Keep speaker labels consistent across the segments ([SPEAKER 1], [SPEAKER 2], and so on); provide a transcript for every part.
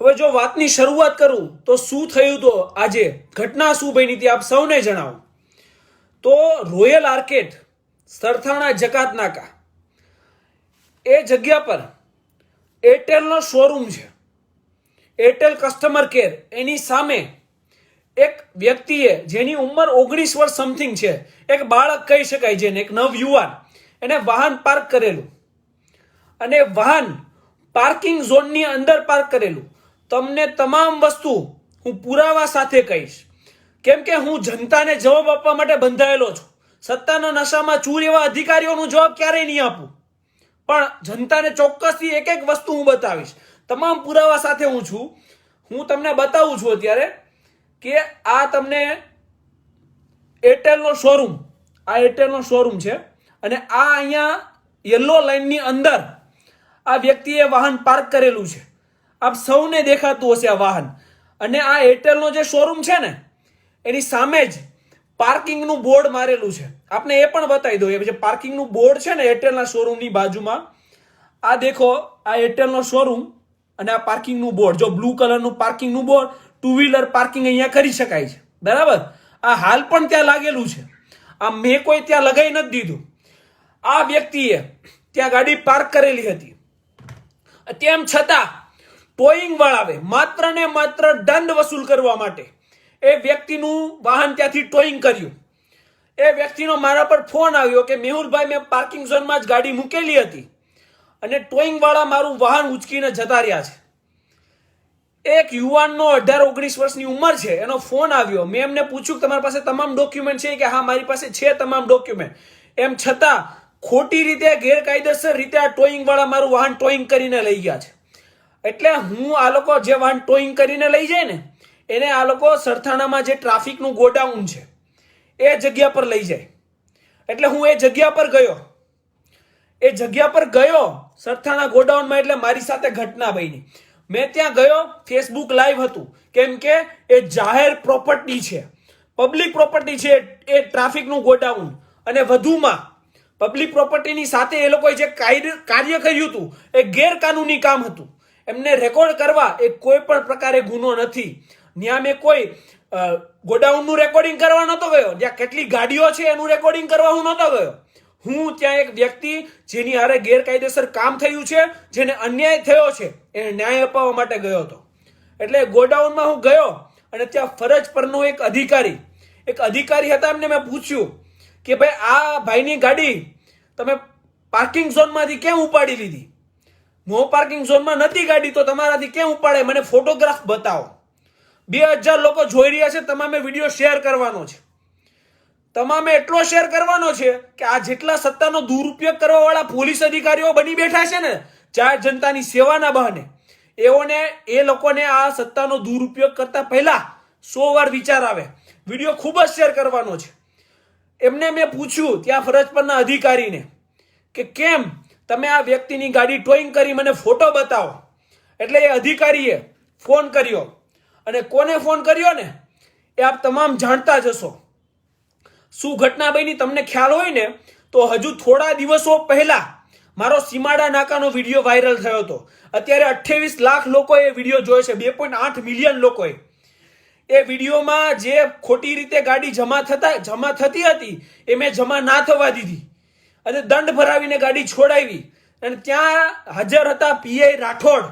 [SPEAKER 1] હવે જો વાતની શરૂઆત કરું તો શું થયું તો આજે ઘટના શું બની હતી આપ સૌને જણાવું. તો રોયલ આર્કેડ સરથાણા જકાત નાકા એ જગ્યા પર એરટેલનો શોરૂમ છે. એરટેલ કસ્ટમર કેર એની સામે એક વ્યક્તિએ જેની ઉંમર 19 વર્ષ સમથિંગ છે, એક બાળક કહી શકાય જેને, એક નવયુવાન, એને વાહન પાર્ક કરેલું અને વાહન પાર્કિંગ ઝોનની અંદર પાર્ક કરેલું. તમને તમામ વસ્તુ હું પુરાવા સાથે કહીશ, કેમ કે હું જનતાને જવાબ આપવા માટે બંધાયેલો છું. સત્તાના નશામાં ચૂર એવા અધિકારીઓનો જવાબ ક્યારેય નહીં આપું, પણ જનતાને ચોક્કસથી એક એક વસ્તુ હું બતાવીશ. તમામ પુરાવા સાથે હું છું. હું તમને બતાવું છું અત્યારે કે આ તમને એરટેલનો શોરૂમ, આ એરટેલનો શોરૂમ છે અને આ અહીંયા યલો લાઇનની અંદર આ વ્યક્તિએ વાહન પાર્ક કરેલું છે. આપ સૌને દેખાતું હશે આ વાહન. અને આ એરટેલનો જે શોરૂમ છે ને એની સામે જ પાર્કિંગનું બોર્ડ મારેલું છે. આપને એ પણ બતાવી દો. એ જે પાર્કિંગનું બોર્ડ છે ને એરટેલના શોરૂમની બાજુમાં, આ દેખો, આ એરટેલનો શોરૂમ અને આ પાર્કિંગનું બોર્ડ. જો બ્લુ કલરનું પાર્કિંગનું બોર્ડ, ટુ વ્હીલર પાર્કિંગ અહીંયા કરી શકાય છે, બરાબર. આ હાલ પણ ત્યાં લાગેલું છે. આ મેં કોઈ ત્યાં લગાવી નથી દીધું. આ વ્યક્તિએ ત્યાં ગાડી પાર્ક કરેલી હતી. તેમ છતાં ટોઈંગ વાળાએ માત્ર ને માત્ર દંડ વસૂલ કરવા માટે એ વ્યક્તિનું વાહન ત્યાંથી ટોઈંગ કર્યું. એ વ્યક્તિનો મારા પર ફોન આવ્યો કે મેહુલભાઈ, મેં પાર્કિંગ ઝોનમાં જ ગાડી મૂકેલી હતી અને ટોઈંગ વાળા મારું વાહન ઉંચકીને જતા રહ્યા છે. એક યુવાનનો 18-19 વર્ષની ઉંમર છે, એનો ફોન આવ્યો. મેં એમને પૂછ્યું કે તમારી પાસે તમામ ડોક્યુમેન્ટ છે? કે હા, મારી પાસે છે તમામ ડોક્યુમેન્ટ. એમ છતાં ખોટી રીતે, ગેરકાયદેસર રીતે આ ટોઈંગ વાળા મારું વાહન ટોઈંગ કરીને લઈ ગયા છે. એટલે હું આ લોકો જે વાહન ટોઈંગ કરીને લઈ જાય ને એને આ લોકો સરથાણામાં જે ટ્રાફિકનું ગોડાઉન છે એ જગ્યા પર લઈ જાય. એટલે હું એ જગ્યા પર ગયો. એ જગ્યા પર ગયો સરથાણા ગોડાઉનમાં. એટલે મારી સાથે ઘટના બની. મેં ત્યાં ગયો, ફેસબુક લાઈવ હતું, કેમ કે એ જાહેર પ્રોપર્ટી છે, પબ્લિક પ્રોપર્ટી છે એ ટ્રાફિકનું ગોડાઉન. અને વધુમાં પબ્લિક પ્રોપર્ટીની સાથે એ લોકોએ જે કાર્ય કર્યું હતું એ ગેરકાનૂની કામ હતું. એમને રેકોર્ડ કરવા એ કોઈ પણ પ્રકારે ગુનો નથી. ત્યાં મેં કોઈ ગોડાઉનનું રેકોર્ડિંગ કરવા નહોતો ગયો. જ્યાં કેટલી ગાડીઓ છે એનું રેકોર્ડિંગ કરવા હું નહોતો ગયો. હું ત્યાં એક વ્યક્તિ જેની હારે ગેરકાયદેસર કામ થયું છે, જેને અન્યાય થયો છે, એને ન્યાય અપાવવા માટે ગયો હતો. એટલે ગોડાઉનમાં હું ગયો અને ત્યાં ફરજ પરનો એક અધિકારી હતા. એમને મેં પૂછ્યું કે ભાઈ, આ ભાઈની ગાડી તમે પાર્કિંગ ઝોનમાંથી કેમ ઉપાડી લીધી? નો પાર્કિંગ ઝોનમાં નથી ગાડી, તો તમારાથી કેમ ઉપાડે? મને ફોટોગ્રાફ બતાવો. 2000 લોકો જોઈ રહ્યા છે. તમામે વિડીયો શેર કરવાનો છે. તમામે એટલો શેર કરવાનો છે કે આ જેટલા સત્તાનો દુરુપયોગ કરવા વાળા પોલીસ અધિકારીઓ બની બેઠા છે ને, ચાર જનતાની સેવાના બહાને, એ લોકોને આ સત્તાનો દુરુપયોગ કરતા પહેલા 100 વાર વિચાર આવે. વિડીયો ખૂબ જ શેર કરવાનો છે. એમને મેં પૂછ્યું ત્યાં ફરજ પરના અધિકારીને કે કેમ તમે આ વ્યક્તિની ગાડી ટોઈંગ કરી, મને ફોટો બતાવો. એટલે એ અધિકારીએ ફોન કર્યો. અને કોને ફોન કર્યો ને એ આપ તમામ જાણતા જ હશો. શું ઘટના બની તમને ખ્યાલ હોય ને તો હજુ થોડા દિવસો પહેલા મારો સીમાડા નાકાનો વિડીયો વાયરલ થયો હતો. અત્યારે 28 લાખ લોકોએ એ વિડીયો જોયો છે, 2.8 મિલિયન લોકોએ. એ વિડીયોમાં જે ખોટી રીતે ગાડી જમા થતી હતી એ મેં જમા ના થવા દીધી અને દંડ ભરાવીને ગાડી છોડાવી. અને ત્યાં હાજર હતા પીઆઈ રાઠોડ.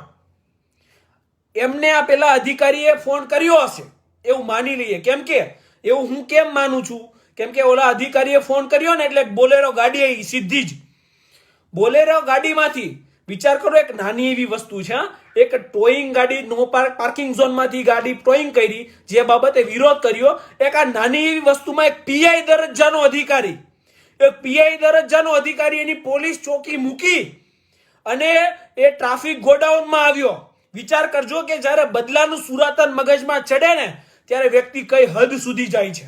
[SPEAKER 1] એમને આ પેલા અધિકારીએ ફોન કર્યો હશે એવું માની લઈએ. કેમ કે એવું હું કેમ માનું છું? કેમ કે ઓલા અધિકારીએ ફોન કર્યો ને એટલે બોલેરો ગાડી આવી સીધી જ. બોલેરો ગાડીમાંથી વિચાર કરો, એક નાની એવી વસ્તુ છે, એક ટોઈંગ ગાડી, નો પાર્કિંગ ઝોનમાંથી ગાડી ટોઈંગ કરી, જે બાબતે વિરોધ કર્યો. એક આ નાની એવી વસ્તુમાં એક પીઆઈ દરજ્જાનો અધિકારી એની પોલીસ ચોકી મૂકી અને એ ટ્રાફિક ગોડાઉનમાં આવ્યો. વિચાર કરજો કે જ્યારે બદલાનું સુરાતન મગજમાં ચડે ને ત્યારે વ્યક્તિ કઈ હદ સુધી જાય છે.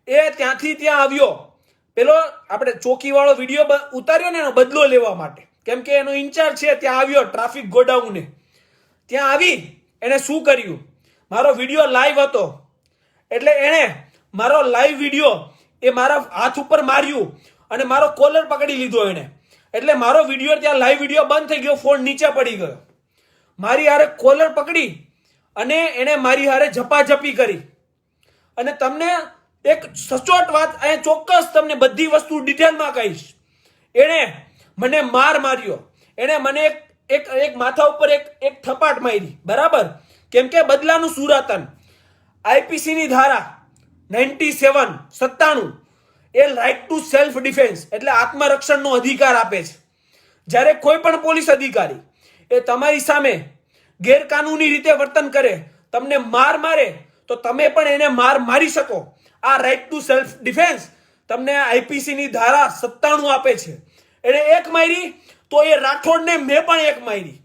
[SPEAKER 1] એ ત્યાંથી ત્યાં આવ્યો. પેલો આપણે ચોકીવાળો વિડીયો ઉતાર્યો ને એનો બદલો લેવા માટે, કેમ કે એનો ઇન્ચાર્જ છે, ત્યાં આવ્યો ટ્રાફિક ગોડાઉને. ત્યાં આવી એને શું કર્યું? મારો વિડીયો લાઈવ હતો એટલે એણે મારો લાઈવ વિડીયો એ મારા હાથ ઉપર માર્યું અને મારો કોલર પકડી લીધો એણે. એટલે મારો વિડીયો ત્યાં લાઈવ વિડીયો બંધ થઈ ગયો, ફોન નીચે પડી ગયો. મારી હારે કોલર પકડી અને એને મારી હારે ઝપાઝપી કરી. અને તમને એક સચોટ વાત અહીંયા ચોક્કસ તમને બધી વસ્તુ ડિટેલમાં કહીશ. એણે મને માર્યો. એણે મને એક માથા ઉપર એક થપાટ મારી, બરાબર? કેમ કે બદલાનું સુરાતન IPC ની ધારા 97 એ રાઇટ ટુ સેલ્ફ ડિફેન્સ એટલે આત્મરક્ષણનો અધિકાર આપે છે. જ્યારે કોઈ પણ પોલીસ અધિકારી એ તમારી સામે ગેરકાનૂની રીતે વર્તન કરે, તમને મારે તો તમે પણ એને મારી શકો. આ રાઇટ ટુ સેલ્ફ ડિફેન્સ તમને IPC ની ધારા 97 આપે છે. એને એક મારી તો એ રાઠોડને મેં પણ એક મારી.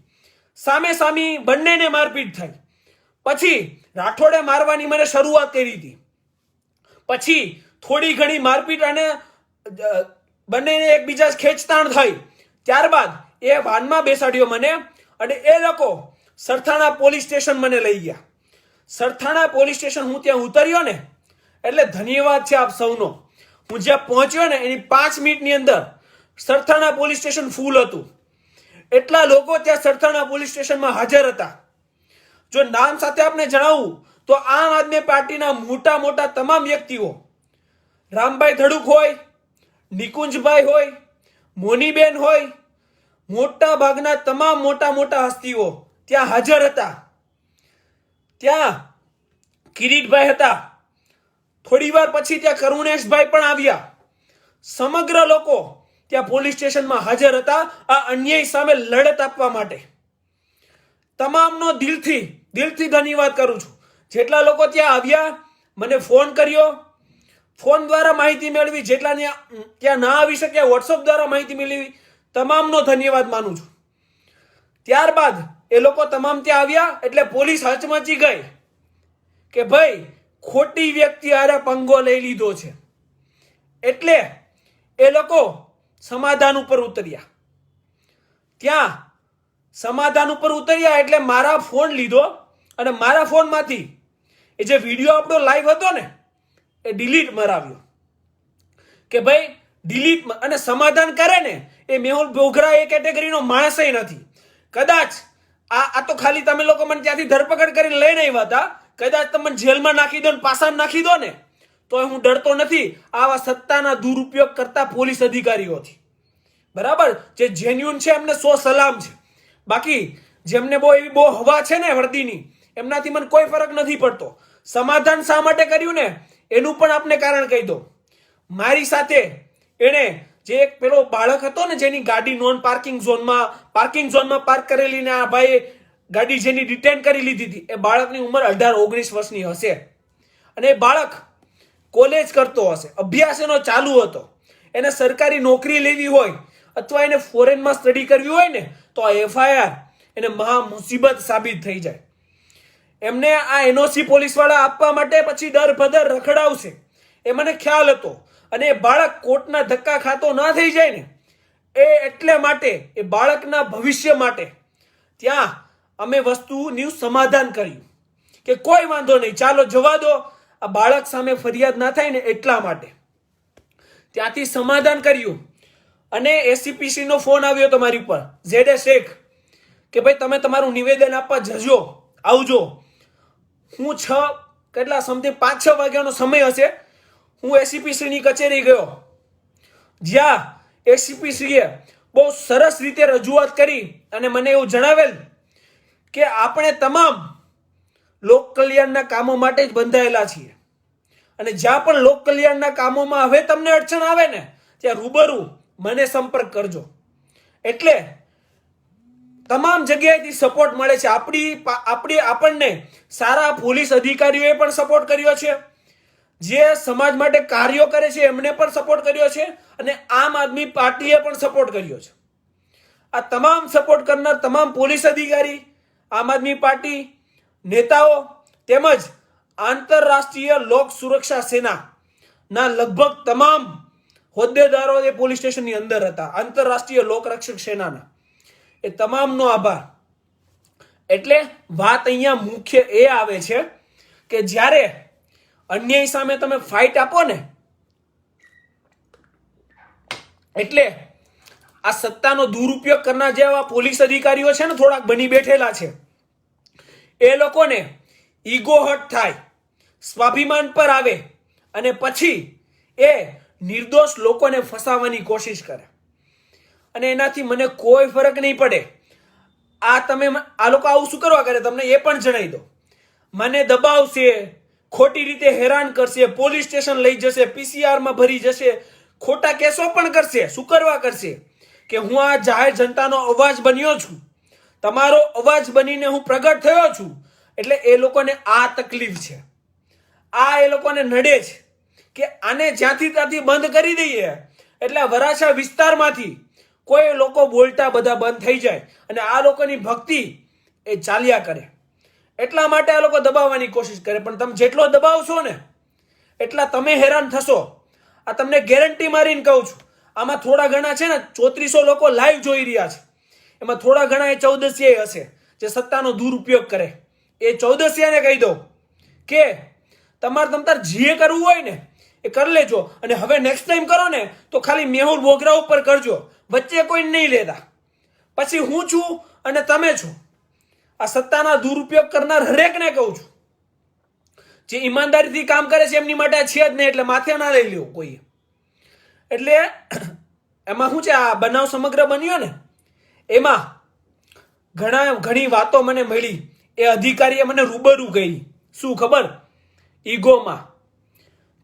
[SPEAKER 1] સામે સામી બંનેને મારપીટ થઈ. પછી રાઠોડે મારવાની મને શરૂઆત કરી હતી. પછી થોડી ઘણી મારપીટ અને બંનેને એકબીજા ખેંચતાણ થઈ. ત્યારબાદ એ વાનમાં બેસાડ્યો મને અને એ લોકો સરથાણા પોલીસ સ્ટેશન મને લઈ ગયા. સરથાણા પોલીસ સ્ટેશન હું ત્યાં ઉતર્યો ને એટલે ધન્યવાદ છે આપ સૌનો. હું જ્યાં પહોંચ્યો ને એની 5 મિનિટની અંદર સરથાણા પોલીસ સ્ટેશન ફૂલ હતું. એટલા લોકો ત્યાં સરથાણા પોલીસ સ્ટેશનમાં હાજર હતા. જો નામ સાથે આપને જણાવું તો આમ આદમી પાર્ટીના મોટા તમામ વ્યક્તિઓ, રામભાઈ ધડુક હોય, નિકુંજભાઈ હોય, મોનીબેન હોય, મોટા ભાગના તમામ મોટા હસ્તીઓ ત્યાં હાજર હતા. ત્યાં કિરીટભાઈ હતા. થોડી વાર પછી ત્યાં કરુણેશભાઈ પણ આવ્યા. સમગ્ર લોકો ત્યાં પોલીસ સ્ટેશનમાં હાજર હતા આ અન્યાય સામે લડત આપવા માટે. તમામનો દિલથી ધન્યવાદ કરું છું. જેટલા લોકો ત્યાં આવ્યા, મને ફોન કર્યો, ફોન દ્વારા માહિતી મેળવી, જેટલા ત્યાં ના આવી શક્યા WhatsApp દ્વારા માહિતી મેળવી, તમામનો ધન્યવાદ માનું છું. ત્યારબાદ એ લોકો તમામ ત્યાં આવ્યા એટલે પોલીસ હચમચી ગઈ કે ભાઈ ખોટી વ્યક્તિ હારે પંગો લઈ લીધો છે. એટલે એ લોકો સમાધાન ઉપર ઉતર્યા. ત્યાં સમાધાન ઉપર ઉતર્યા એટલે મારા ફોન લીધો અને મારા ફોનમાંથી એ જે વિડીયો આપણો લાઈવ હતો ને એ ડિલીટ મરાવ્યો કે ભાઈ ડિલીટ. અને સમાધાન કરે ને એ મેહુલ બોગરા એ કેટેગરીનો માણસ નથી. કદાચ આ તો ખાલી તમે લોકો મને ત્યાંથી ધરપકડ કરીને લઈને આવ્યા હતા. કદાચ તમે જેલમાં નાખી દો ને પાસામાં નાખી દો ને તો હું ડરતો નથી આવા સત્તાના દુરુપયોગ કરતા પોલીસ અધિકારીઓથી. બરાબર? જે જેન્યુન છે એમને 100 સલામ છે. બાકી જેમને બહુ હવા છે ને વર્દીની, એમનાથી મને કોઈ ફરક નથી પડતો. સમાધાન શા માટે કર્યું ને એનું પણ આપને કારણ કહી દો. મારી સાથે એને જે એક પેલો બાળક હતો ને જેની ગાડી નોન પાર્કિંગ ઝોનમાં પાર્ક કરેલી ને આ ભાઈ ગાડી જેની ડિટેન કરી લીધી હતી, એ બાળકની ઉંમર 18-19 વર્ષની હશે. અને એ બાળક કોલેજ કરતો હશે, અભ્યાસ એનો ચાલુ હતો. એને સરકારી નોકરી લેવી હોય અથવા એને ફોરેનમાં સ્ટડી કરવી હોય ને તો આ FIR એને મહા મુસીબત સાબિત થઈ જાય. એમને આ NOC પોલીસવાળા આપવા માટે પછી દર ભદર રખડાવશે એ મને ખ્યાલ હતો. અને એ બાળક કોર્ટના ધક્કા ખાતો ના થઈ જાય ને એટલે માટે એ બાળકના ભવિષ્ય માટે ત્યાં અમે વસ્તુનું સમાધાન કર્યું કે કોઈ વાંધો નહીં, ચાલો જવા દો, આ બાળક સામે ફરિયાદ ના થાય ને એટલા માટે ત્યાંથી સમાધાન કર્યું. અને ACPC નો ફોન આવ્યો તમારી ઉપર, ZA શેખ, કે ભાઈ તમે તમારું નિવેદન આપવા જજો, આવજો. હું 5-6 વાગ્યાનો સમય હશે, હું ACPC ની કચેરી ગયો, જ્યાં ACPC એ બહુ સરસ રીતે રજૂઆત કરી અને મને એવું જણાવેલ કે આપણે તમામ લોક કલ્યાણના કામો માટે જ બંધાયેલા છીએ અને જ્યાં પણ લોક કલ્યાણના કામોમાં હવે તમને અડચણ આવે ને ત્યાં રૂબરૂ મને સંપર્ક કરજો. એટલે તમામ જગ્યાએથી સપોર્ટ મળે છે. આપણને સારા પોલીસ અધિકારીઓએ પણ સપોર્ટ કર્યો છે, જે સમાજ માટે કાર્યો કરે છે એમને પણ સપોર્ટ કર્યો છે અને આમ આદમી પાર્ટીએ પણ સપોર્ટ કર્યો છે. આ તમામ સપોર્ટ કરનાર તમામ પોલીસ અધિકારી, આમ આદમી પાર્ટી નેતાઓ તેમજ આંતરરાષ્ટ્રીય લોક સુરક્ષા સેનાના લગભગ તમામ હોદ્દેદારો એ પોલીસ સ્ટેશનની અંદર હતા. આંતરરાષ્ટ્રીય લોક રક્ષક સેનાના એ તમામનો આભાર. એટલે વાત અહીંયા મુખ્ય એ આવે છે કે જ્યારે અન્યાય સામે તમે ફાઇટ આપો ને એટલે આ સત્તાનો દુરુપયોગ કરનાર જેવા પોલીસ અધિકારીઓ છે ને થોડાક બની બેઠેલા છે, એ લોકોને ઈગો હર્ટ થાય, સ્વાભિમાન પર આવે અને પછી એ નિર્દોષ લોકોને ફસાવવાની કોશિશ કરે અને એનાથી મને કોઈ ફરક નહીં પડે. આ લોકો આવું શું કરવા કરે તમને એ પણ જણાવી દો. મને દબાવશે, ખોટી રીતે હેરાન કરશે, પોલીસ સ્ટેશન લઈ જશે, PCR માં ભરી જશે, ખોટા કેસો પણ કરશે. શું કરવા કરશે કે હું આ જાહેર જનતાનો અવાજ બન્યો છું, તમારો અવાજ બનીને હું પ્રગટ થયો છું, એટલે એ લોકોને આ તકલીફ છે, આ એ લોકોને નડે છે કે આને જ્યાંથી ત્યાંથી બંધ કરી દઈએ એટલે વરાછા વિસ્તારમાંથી કોઈ લોકો બોલતા બધા બંધ થઈ જાય અને આ લોકોની ભક્તિ એ ચાલ્યા કરે. એટલા માટે આ લોકો દબાવવાની કોશિશ કરે, પણ તમે જેટલો દબાવશો ને એટલા તમે હેરાન થશો. આ તમને ગેરંટી મારીને કહું છું. આમાં થોડા ઘણા છે ને 3400 લોકો લાઈવ જોઈ રહ્યા છે, એમાં થોડા ઘણા એ 1400 હશે જે સત્તાનો દુરુપયોગ કરે. એ 1400 ને કહી દો કે તમારે તમતાર જે કરવું હોય ને એ કરી લેજો, અને હવે નેક્સ્ટ ટાઈમ કરો ને તો ખાલી મેહુલ બોગરા ઉપર કરજો, વચ્ચે કોઈ નહીં લેતા. પછી હું છું અને તમે છો. આ સત્તાના દુરુપયોગ કરનાર હરેકને કહું છું, જે ઈમાનદારીથી કામ કરે છે એમની માટે છે જ નહીં, એટલે માથે ના લઈ લ્યો કોઈ. એટલે એમાં શું છે, આ બનાવ સમગ્ર બન્યો ને એમાં ઘણી વાતો મને મળી. એ અધિકારીએ મને રૂબરૂ કહી. શું ખબર? ઈગોમાં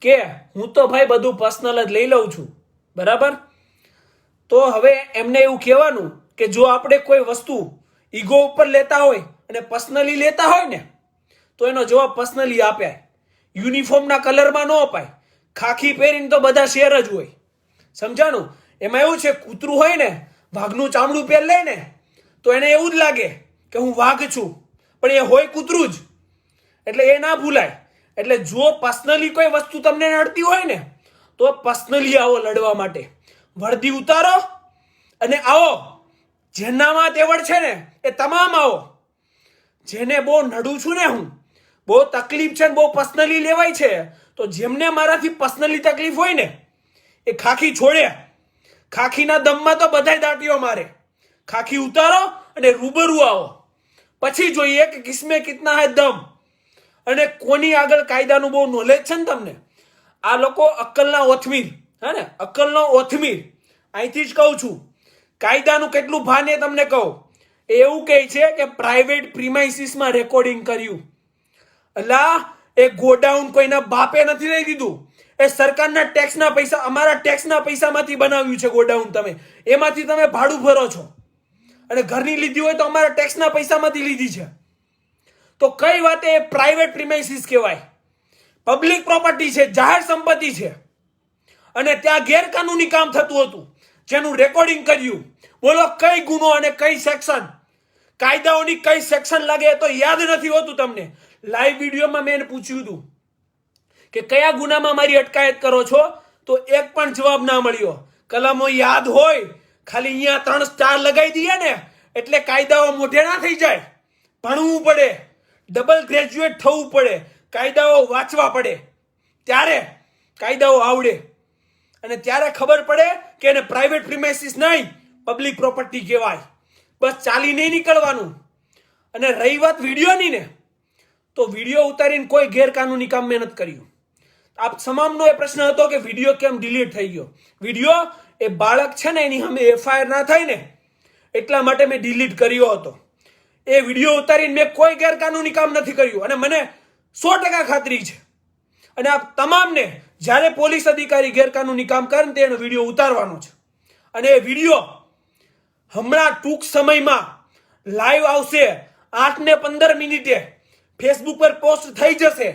[SPEAKER 1] કે હું તો ભાઈ બધું પર્સનલ જ લઈ લઉં છું, બરાબર. તો હવે એમને એવું કહેવાનું કે જો આપણે કોઈ વસ્તુ ઈગો ઉપર લેતા હોય અને પર્સનલી લેતા હોય ને તો એનો જવાબ પર્સનલી આપાય. યુનિફોર્મના કલરમાં ન અપાય. ખાખી પહેરીને તો બધા શેર જ હોય, સમજાણું? એમાં એવું છે, કૂતરું હોય ને વાઘનું ચામડું પહેર લે ને તો એને એવું જ લાગે કે હું વાઘ છું, પણ એ હોય કૂતરું જ, એટલે એ ના ભૂલાય. એટલે જો પર્સનલી કોઈ વસ્તુ તમને નડતી હોય ને તો પર્સનલી આવો લડવા માટે. વર્દી ઉતારો અને આવો. જેનામાં તેવડ છે ને એ તમામ આવો. જેને બહુ નડું છું ને હું, બહુ તકલીફ છે ને બહુ પર્સનલી લેવાય છે, તો જેમને મારાથી પર્સનલી તકલીફ હોય ને એ ખાખી છોડે. ખાખીના દમમાં તો બધાય દાંટીઓ મારે. ખાખી ઉતારો અને રૂબરૂ આવો, પછી જોઈએ કે કિસમે કિતના હે દમ અને કોની આગળ કાયદાનું બહુ નોલેજ છે ને તમને. આ લોકો અક્કલના ઓથમીર, હે ને, અક્કલનો ઓથમીર. અહીંથી જ કહું છું, કાયદાનું કેટલું ભાન એ તમને કહું. એવું કહે છે કે પ્રાઇવેટ પ્રિમાઇસીસમાં રેકોર્ડિંગ કર્યું. અલા એ ગોડાઉન કોઈના બાપે નથી લઈ દીધું, એ સરકારના ટેક્સના પૈસા, અમારા ટેક્સના પૈસામાંથી બનાવ્યું છે ગોડાઉન. તમે એમાંથી તમે ભાડું ભરો છો, અને ઘરની લીધી હોય તો અમારા ટેક્સના પૈસામાંથી લીધી છે. તો કઈ વાતે એ પ્રાઇવેટ પ્રિમાઇસીસ કહેવાય? પબ્લિક પ્રોપર્ટી છે, જાહેર સંપત્તિ છે, અને ત્યાં ગેરકાનૂની કામ થતું હતું જેનું રેકોર્ડિંગ કર્યું. બોલો કઈ ગુનો અને કઈ સેક્શન? કાયદાઓની કઈ સેક્શન લાગે તો યાદ નથી હોતું તમને. લાઈવ વિડીયોમાં મેં એને પૂછ્યું હતું કે કયા ગુનામાં મારી અટકાયત કરો છો, તો એક પણ જવાબ ના મળ્યો. કલમો યાદ હોય, ખાલી અહીંયા 3 સ્ટાર લગાવી દઈએ ને એટલે કાયદાઓ મોઢે ના થઈ જાય. ભણવું પડે, ડબલ ગ્રેજ્યુએટ થવું પડે, કાયદાઓ વાંચવા પડે, ત્યારે કાયદાઓ આવડે અને ત્યારે ખબર પડે કે એને પ્રાઇવેટ પ્રિમાઇસીસ નહીં, પબ્લિક પ્રોપર્ટી કહેવાય. બસ ચાલી નહીં નીકળવાનું. અને રહી વાત વિડીયોની ને, તો વિડીયો ઉતારીને કોઈ ગેરકાનૂની કામ મેં નથી કર્યું. આપ તમામનો એ પ્રશ્ન હતો કે વિડીયો કેમ ડિલીટ થઈ ગયો. વિડીયો એ બાળક છે ને એની સામે FIR ના થાય ને એટલા માટે મેં ડિલીટ કર્યો હતો. એ વિડીયો ઉતારીને મેં કોઈ ગેરકાનૂની કામ નથી કર્યું, અને મને 100% ખાતરી છે. અને આપ તમામને જ્યારે પોલીસ અધિકારી ગેરકાનૂની કામ કરે ને તેનો વિડીયો ઉતારવાનો છે, અને એ વિડીયો હમણાં ટૂંક સમયમાં લાઈવ આવશે. 8 ને 15 મિનિટે ફેસબુક પર પોસ્ટ થઈ જશે.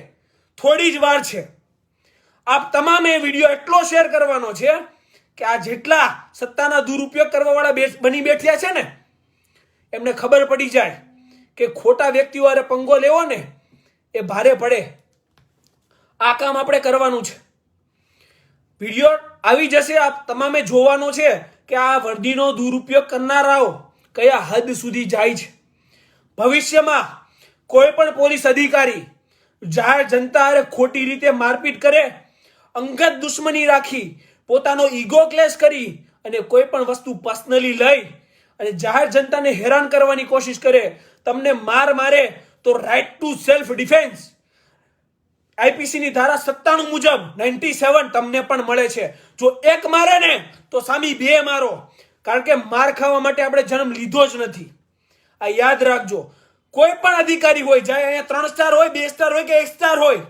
[SPEAKER 1] થોડી જ વાર છે. આપ તમામે એ વિડીયો એટલો શેર કરવાનો છે કે આ જેટલા સત્તાના દુરુપયોગ કરવા વાળા બની બેઠ્યા છે ને એમને ખબર પડી જાય કે ખોટા વ્યક્તિઓ હારે પંગો લેવો ને એ ભારે પડે. આ કામ આપણે કરવાનું છે. વિડીયો આવી જશે, આપ તમામે જોવાનો છે કે આ વર્દીનો દુરુપયોગ કરનારાઓ કયા હદ સુધી જાય છે. ભવિષ્યમાં કોઈ પણ પોલીસ અધિકારી જાહેર જનતા હારે ખોટી રીતે મારપીટ કરે, અંગત દુશ્મની રાખી, પોતાનો ઈગો ક્લેશ કરી અને કોઈ પણ વસ્તુ પર્સનલી લઈ અને જાહેર જનતાને હેરાન કરવાની કોશિશ કરે, તમને મારે તો રાઇટ ટુ સેલ્ફ ડિફેન્સ આઈપીસીની ધારા 97 મુજબ 97 તમને પણ મળે છે. જો એક મારે ને તો સામી બે મારો, કારણ કે માર ખાવા માટે આપણે જન્મ લીધો જ નથી. આ યાદ રાખજો. કોઈ પણ અધિકારી હોય, ચાહે અહીંયા 3 સ્ટાર હોય, 2 સ્ટાર હોય કે 1 સ્ટાર હોય,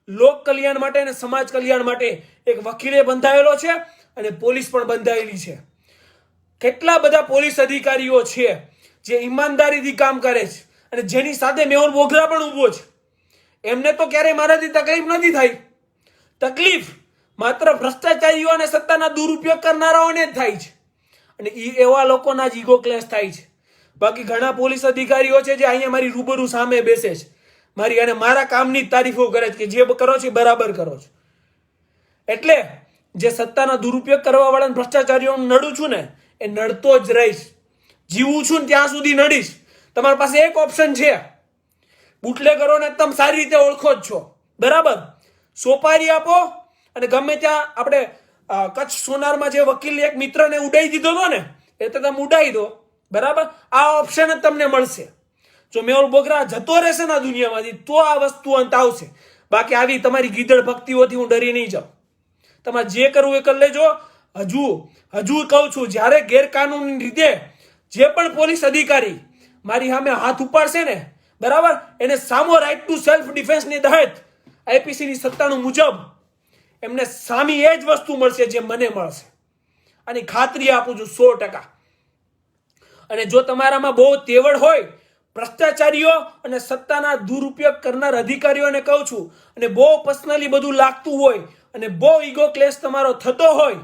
[SPEAKER 1] લોક કલ્યાણ માટે અને સમાજ કલ્યાણ માટે એક વકીલે બંધાયેલો છે અને પોલીસ પણ બંધાયેલી છે. કેટલા બધા પોલીસ અધિકારીઓ છે જે ઈમાનદારીથી કામ કરે છે અને જેની સાથે મેહુલ બોગરા પણ ઊભો છે. એમને તો ક્યારેય મારાથી તકલીફ નથી થઈ. તકલીફ માત્ર ભ્રષ્ટાચારીઓ અને સત્તાના દુરુપયોગ કરનારાઓને જ થાય છે અને એવા લોકોના જ ઈગો ક્લેશ થાય છે. બાકી ઘણા પોલીસ અધિકારીઓ છે જે અહીંયા મારી રૂબરૂ સામે બેસે છે, મારી અને મારા કામની તારીફો કરે છે કે જે કરો છો બરાબર કરો છો. એટલે જે સત્તાના દુરુપયોગ કરવા વાળા ભ્રષ્ટાચારીઓ નડું છું ને, એ નડતો જ રહીશ. જીવું છું ને ત્યાં સુધી નડીશ. તમારી પાસે એક ઓપ્શન છે, બુટલેગરોને તમે સારી રીતે ઓળખો જ છો, બરાબર? સોપારી આપો અને ગમે ત્યાં આપણે કચ્છ સોનારમાં જે વકીલ એક મિત્રને ઉડાઈ દીધો હતો ને, એ તો તમે ઉડાઈ દો, બરાબર? આ ઓપ્શન જ તમને મળશે. જો મેહુલ બોગરા જતો રહેશે ને દુનિયામાંથી તો આ વસ્તુ અંત આવશે. બાકી આવી તમારી ગીદડ ભક્તિઓથી હું ડરી નહીં જાઉં. તમારે જે કરવું એ કરી લેજો. હજુ કહું છું, જ્યારે ગેરકાનૂની રીતે જે પણ પોલીસ અધિકારી મારી સામે હાથ ઉપાડશે ને, બરાબર, એને સામો રાઇટ ટુ સેલ્ફ ડિફેન્સની તહેત આઈપીસીની 97 મુજબ એમને સામી એ જ વસ્તુ મળશે જે મને મળશે. આની ખાતરી આપું છું 100%. અને જો તમારામાં બહુ તેવડ હોય, ભ્રષ્ટાચારીઓ અને સત્તાના દુરુપયોગ કરનાર અધિકારીઓને કહું છું, અને બહુ પર્સનલી બધું લાગતું હોય અને બહુ ઈગો ક્લેશ તમારો થતો હોય,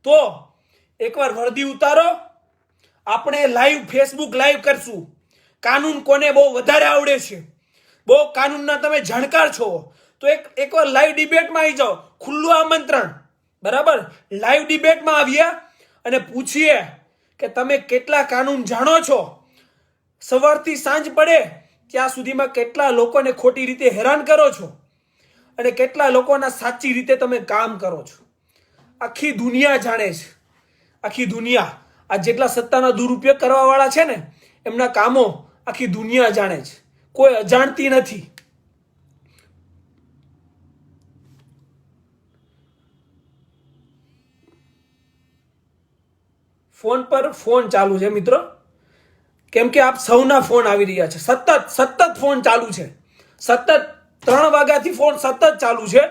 [SPEAKER 1] તો એકવાર વર્દી ઉતારો. આપણે લાઈવ ફેસબુક લાઈવ કરશું. કાનૂન કોને બહુ વધારે આવડે છે, બહુ કાનૂનના તમે જાણકાર છો, તો એકવાર લાઈવ ડિબેટમાં આવી જાઓ. ખુલ્લું આમંત્રણ, બરાબર? લાઈવ ડિબેટમાં આવીએ અને પૂછીએ કે તમે કેટલા કાનૂન જાણો છો. સવારથી સાંજ પડે ત્યાં સુધીમાં કેટલા લોકોને ખોટી રીતે હેરાન કરો છો અને કેટલા લોકોના સાચી રીતે તમે કામ કરો છો. આખી દુનિયા જાણે છે, આખી દુનિયા. આ જેટલા સત્તાના દુરુપયોગ કરવા વાળા છે ને, એમના કામો આખી દુનિયા જાણે છે, કોઈ અજાણતી નથી. ફોન પર ફોન ચાલુ છે મિત્રો, કેમ કે આપ સૌના ફોન આવી રહ્યા છે. સતત ફોન ચાલુ છે. સતત 3 વાગ્યાથી ફોન સતત ચાલુ છે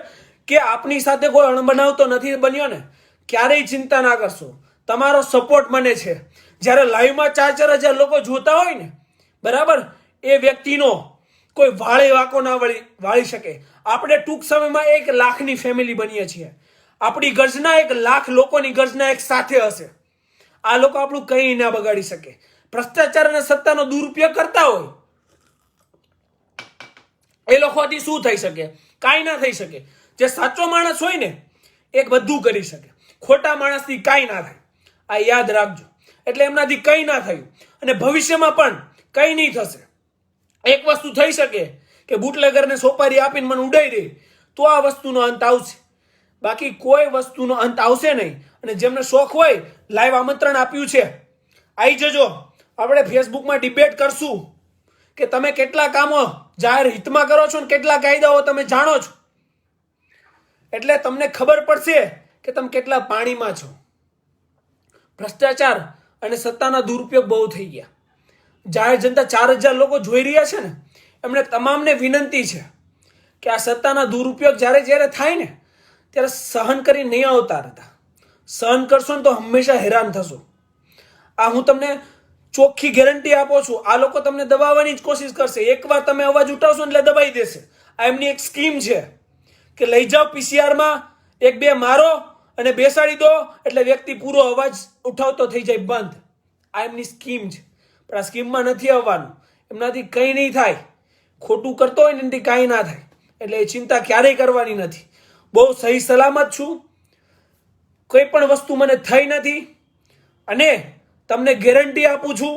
[SPEAKER 1] કે આપની સાથે કોઈ અણબનાવ તો નથી બન્યો ને? ક્યારેય ચિંતા ના કરશો. તમારો સપોર્ટ મને છે. જ્યારે લાઈવમાં 4-4 હજાર લોકો જોતા હોય ને, બરાબર, એ વ્યક્તિનો કોઈ વાળે વાંકો ના વાળી શકે. આપણે ટૂંક સમયમાં 1 લાખની ફેમિલી બનીએ છીએ. આપણી ગર્જના 1 લાખ લોકોની ગર્જના એક સાથે હશે. આ લોકો આપણું કંઈ ના બગાડી શકે. ભ્રષ્ટાચાર અને સત્તાનો દુરુપયોગ કરતા હોય, એ લોકોથી શું થઈ શકે? કાંઈ ના થઈ શકે. જે સાચો માણસ હોય ને, એ બધું કરી શકે. ખોટા માણસથી કાંઈ ના થાય. આ યાદ રાખજો. એટલે એમનાથી કંઈ ના થયું અને ભવિષ્યમાં પણ કંઈ નહીં થશે. એક વસ્તુ થઈ શકે કે બુટલેગરને સોપારી આપીને મને ઉડાઈ દે, તો આ વસ્તુનો અંત આવશે. બાકી કોઈ વસ્તુનો અંત આવશે નહીં. અને જેમને શોખ હોય, લાઈવ આમંત્રણ આપ્યું છે, આવી જજો. આપણે ફેસબુકમાં ડિબેટ કરશું કે તમે કેટલા કામો જાહેર હિતમાં કરો છો ને કેટલા કાયદાઓ તમે જાણો છો. એટલે તમને ખબર પડશે કે તમે કેટલા પાણીમાં છો. ભ્રષ્ટાચાર અને સત્તાના દુરુપયોગ બહુ થઈ ગયા. જાહેર જનતા 4000 લોકો જોઈ રહ્યા છે ને, એમને તમામને વિનંતી છે કે આ સત્તાના દુરુપયોગ જ્યારે થાય ને, ત્યારે સહન કરી નહીં આવતા હતા. સહન કરશો ને તો હંમેશા હેરાન થશો. આ હું તમને ચોખ્ખી ગેરંટી આપું છું. આ લોકો તમને દબાવવાની જ કોશિશ કરશે. એકવાર તમે અવાજ ઉઠાવશો એટલે દબાઈ દેશે. આ એમની એક સ્કીમ છે કે લઈ જાઓ પીસીઆરમાં 1-2 મારો અને બેસાડી દો એટલે વ્યક્તિ પૂરો અવાજ ઉઠાવતો થઈ જાય બંધ. આ એમની સ્કીમ છે. પણ આ સ્કીમમાં નથી આવવાનું. એમનાથી કંઈ નહીં થાય. ખોટું કરતો હોય ને એનાથી કાંઈ ના થાય. એટલે એ ચિંતા ક્યારેય કરવાની નથી. બહુ સહી સલામત છું. કોઈ પણ વસ્તુ મને થઈ નથી. અને તમને ગેરંટી આપું છું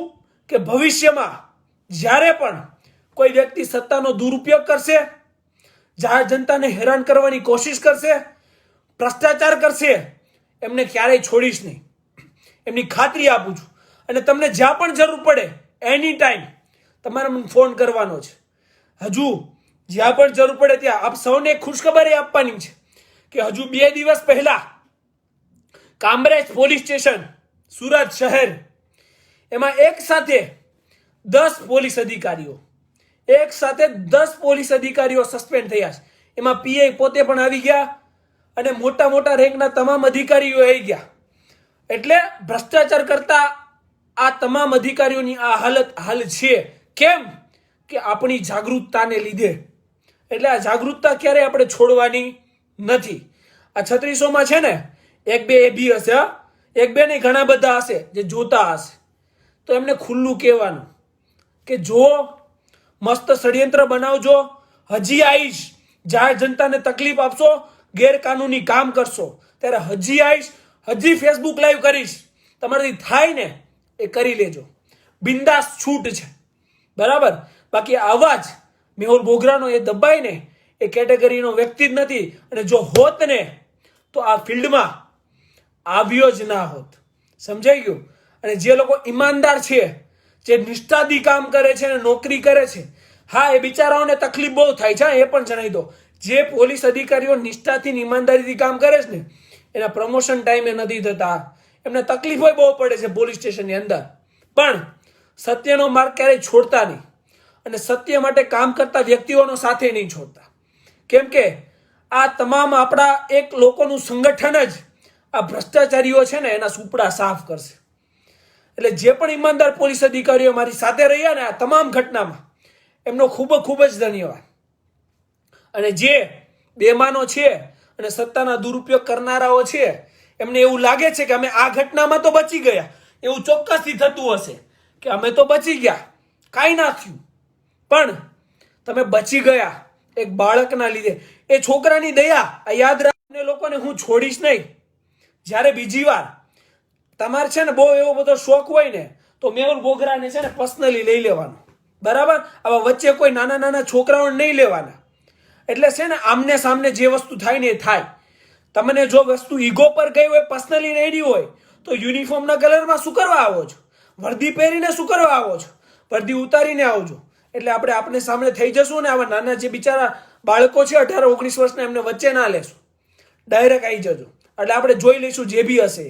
[SPEAKER 1] કે ભવિષ્યમાં જ્યારે પણ કોઈ વ્યક્તિ સત્તાનો દુરુપયોગ કરશે, જાહેર જનતાને હેરાન કરવાની કોશિશ કરશે, ભ્રષ્ટાચાર કરશે, એમને ક્યારેય છોડીશ નહીં. એમની ખાતરી આપું છું. અને તમને જ્યાં પણ જરૂર પડે એની ટાઈમ તમારે મને ફોન કરવાનો છે. હજુ જ્યાં પણ જરૂર પડે ત્યાં આપ સૌને એક ખુશખબર એ આપવાની છે કે હજુ 2 દિવસ પહેલા કામરેજ પોલીસ સ્ટેશન સુરત શહેર એમાં એક સાથે 10 પોલીસ અધિકારીઓ સસ્પેન્ડ થયા છે. એમાં પીઆઈ પોતે પણ આવી ગયા અને મોટા મોટા રેન્કના તમામ અધિકારીઓ આવી ગયા. એટલે ભ્રષ્ટાચાર કરતા આ તમામ અધિકારીઓની આ હાલ છે. કેમ કે આપણી જાગૃતતાને લીધે. એટલે આ જાગૃતતા ક્યારે આપણે છોડવાની નથી. આ 3600માં છે ને એક બે એ બી હશે, એક બે નહીં ઘણા બધા હશે જે જોતા હશે. તો એમને ખુલ્લું કહેવાનું કે જો મસ્ત ષડયંત્ર બનાવજો, હજી આવીશ, જાહેર જનતાને તકલીફ આપશો, ગેરકાનૂની કામ કરશો ત્યારે હજી આવીશ, હજી ફેસબુક લાઈવ કરીશ. તમારાથી થાય ને એ કરી લેજો, બિંદાસ છૂટ છે. બરાબર. બાકી આવાજ મેહુલ બોગરાનો એ દબાય ને એ કેટેગરીનો વ્યક્તિ જ નથી. અને જો હોત ને તો આ ફિલ્ડમાં આવ્યો જ ના હોત. સમજાઈ ગયું? અને જે લોકો ઈમાનદાર છે, જે નિષ્ઠાથી કામ કરે છે અને નોકરી કરે છે, હા એ બિચારાઓને તકલીફ બહુ થાય છે, એ પણ જણાવી દો. જે પોલીસ અધિકારીઓ નિષ્ઠાથી ઈમાનદારીથી કામ કરે છે ને એના પ્રમોશન ટાઈમે નથી થતા. એમને તકલીફો બહુ પડે છે પોલીસ સ્ટેશનની અંદર. પણ સત્યનો માર્ગ ક્યારેય છોડતા નહીં અને સત્ય માટે કામ કરતા વ્યક્તિઓનો સાથે નહીં છોડતા. કેમ કે આ તમામ આપણા એક લોકોનું સંગઠન જ આ ભ્રષ્ટાચારીઓ છે ને એના સુપડા સાફ કરશે. એટલે જે પણ ઈમાનદાર પોલીસ અધિકારીઓ મારી સાથે રહ્યા ને આ તમામ ઘટનામાં એમનો ખૂબ જ ધન્યવાદ. અને જે બેમાનો છે અને સત્તાના દુરુપયોગ કરનારાઓ છે એમને એવું લાગે છે કે અમે આ ઘટનામાં તો બચી ગયા, એવું ચોક્કસથી થતું હશે કે અમે તો બચી ગયા, કાંઈ ના થયું. પણ તમે બચી ગયા એક બાળકના લીધે. એ છોકરાની દયા આ યાદ રાખીને લોકોને હું છોડીશ નહીં. જ્યારે બીજી વાર તમારે છે ને બહુ એવો બધો શોખ હોય ને તો મેહુલ બોગરાને છે ને પર્સનલી લઈ લેવાનો. બરાબર. આવા વચ્ચે કોઈ નાના છોકરાઓને નહીં લેવાના. એટલે છે ને આમને સામને જે વસ્તુ થાય ને એ થાય. તમને જો વસ્તુ ઈગો પર ગઈ હોય, પર્સનલી નહીં રહી હોય તો યુનિફોર્મના કલરમાં શું કરવા આવો છો? વર્દી પહેરીને શું કરવા આવો છો? વર્દી ઉતારીને આવજો. એટલે આપણે સામે થઈ જશું ને આવા નાના જે બિચારા બાળકો છે 18-19 વર્ષના એમને વચ્ચે ના લેશું, ડાયરેક્ટ આવી જજો. એટલે આપણે જોઈ લઈશું જે બી હશે,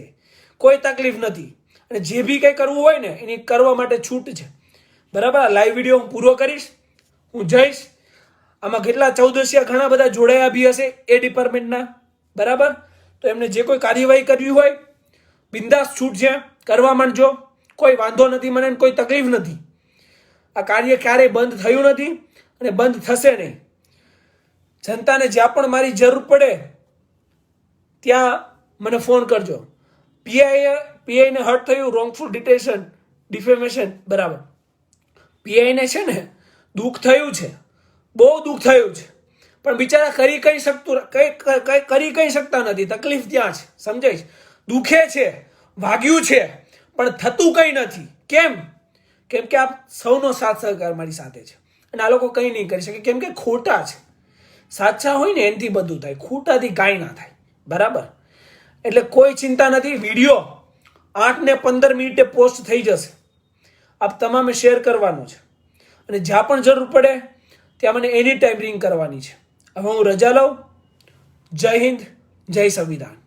[SPEAKER 1] કોઈ તકલીફ નથી. અને જે બી કંઈ કરવું હોય ને એની કરવા માટે છૂટ છે. બરાબર. લાઈવ વિડીયો હું પૂરો કરીશ, હું જઈશ. આમાં કેટલા 14 ઘણા બધા જોડાયા બી હશે એ ડિપાર્ટમેન્ટના. બરાબર. તો એમને જે કોઈ કાર્યવાહી કરવી હોય બિંદાસ છૂટ છે, કરવા માંડજો. કોઈ વાંધો નથી, મને કોઈ તકલીફ નથી. આ કાર્ય ક્યારેય બંધ થયું નથી અને બંધ થશે નહીં. જનતાને જ્યાં પણ મારી જરૂર પડે ત્યાં મને ફોન કરજો. પીઆઈને હર્ટ થયું, રોંગફુલ ડિટેશન, ડિફેમેશન. બરાબર. પીઆઈને છે ને દુઃખ થયું છે, બહુ દુઃખ થયું છે. પણ બિચારા કરી કઈ શકતા નથી. તકલીફ ત્યાં છે. સમજાય? દુઃખે છે, વાગ્યું છે, પણ થતું કંઈ નથી. કેમ કે આપ સૌનો સાથ સહકાર મારી સાથે છે અને આ લોકો કંઈ નહીં કરી શકે. કેમ કે ખોટા છે. સાચા હોય ને એનાથી બધું થાય, ખોટાથી કાંઈ ના થાય. બરાબર. એટલે કોઈ ચિંતા નથી. વિડીયો 8 ને 15 મિનિટે પોસ્ટ થઈ જશે. આપ તમામે શેર કરવાનો છે અને જ્યાં પણ જરૂર પડે ત્યાં મને એની ટાઈમ રિંગ કરવાની છે. હવે હું રજા લઉં. જય હિન્દ, જય સંવિધાન.